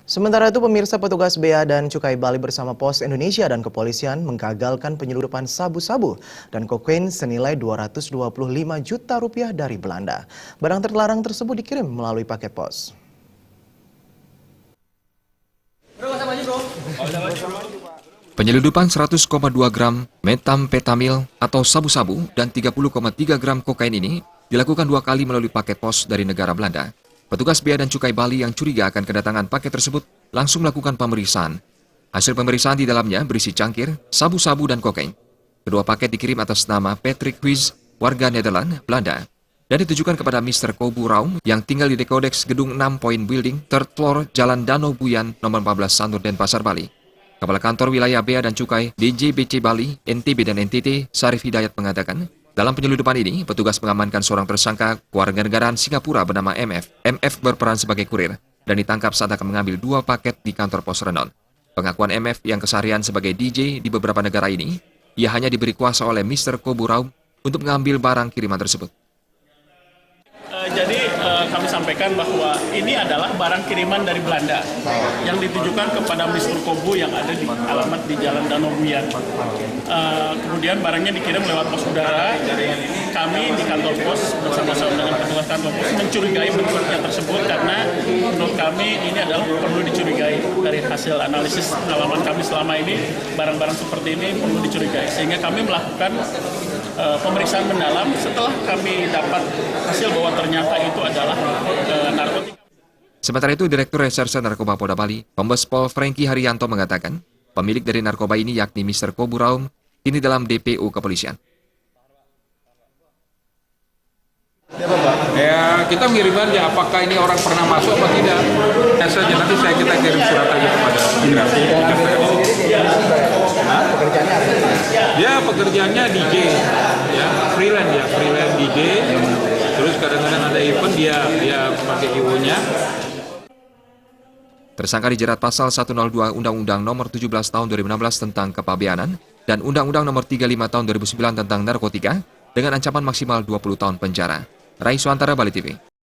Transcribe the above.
Sementara itu, pemirsa, petugas Bea dan Cukai Bali bersama Pos Indonesia dan kepolisian menggagalkan penyeludupan sabu-sabu dan kokain senilai 225 juta rupiah dari Belanda. Barang terlarang tersebut dikirim melalui paket pos. Penyeludupan 100,2 gram metamfetamil atau sabu-sabu dan 30,3 gram kokain ini dilakukan 2 kali melalui paket pos dari negara Belanda. Petugas Bea dan Cukai Bali yang curiga akan kedatangan paket tersebut langsung melakukan pemeriksaan. Hasil pemeriksaan di dalamnya berisi cangkir, sabu-sabu, dan kokain. Kedua paket dikirim atas nama Patrick Huys, warga Nederland, Belanda, dan ditujukan kepada Mr. Kobu Raum yang tinggal di Decodex Gedung 6 Point Building, 3rd floor, Jalan Danau Buyan, nomor 14 Sanur Denpasar, Bali. Kepala Kantor Wilayah Bea dan Cukai DJBC Bali, NTB dan NTT, Sarif Hidayat mengatakan, dalam penyeludupan ini, petugas mengamankan seorang tersangka kewarganegaraan Singapura bernama MF. MF berperan sebagai kurir dan ditangkap saat akan mengambil 2 paket di kantor pos Renon. Pengakuan MF yang keseharian sebagai DJ di beberapa negara ini, ia hanya diberi kuasa oleh Mr. Kobu Raum untuk mengambil barang kiriman tersebut. Jadi kami sampaikan bahwa ini adalah barang kiriman dari Belanda yang ditujukan kepada Mr. Kobu yang ada di alamat di Jalan Danau Buyan. Kemudian barangnya dikirim lewat pos udara. Kami di kantor pos bersama-sama dengan petugas kantor pos mencurigai bentuknya tersebut karena menurut kami ini adalah perlu dicurigai. Dari hasil analisis pengalaman kami selama ini, barang-barang seperti ini perlu dicurigai. Sehingga kami melakukan pemeriksaan mendalam setelah kami dapat hasil bahwa ternyata itu adalah narkotika. Sementara itu, Direktur Reserse Narkoba Polda Bali, Kombes Pol Franky Haryanto mengatakan, pemilik dari narkoba ini yakni Mr. Kobu Raum kini dalam DPO kepolisian. Ya, kita mengirimkan ya apakah ini orang pernah masuk atau tidak. Ya saja nanti kita kirim surat aja kepada imigrasi. Ya, pekerjaannya DJ, ya freelance DJ. Terus kadang-kadang ada event dia pakai IO-nya. Tersangka dijerat pasal 102 Undang-Undang Nomor 17 Tahun 2016 tentang Kepabeanan dan Undang-Undang Nomor 35 Tahun 2009 tentang narkotika dengan ancaman maksimal 20 tahun penjara. Rai Suantara, Bali TV.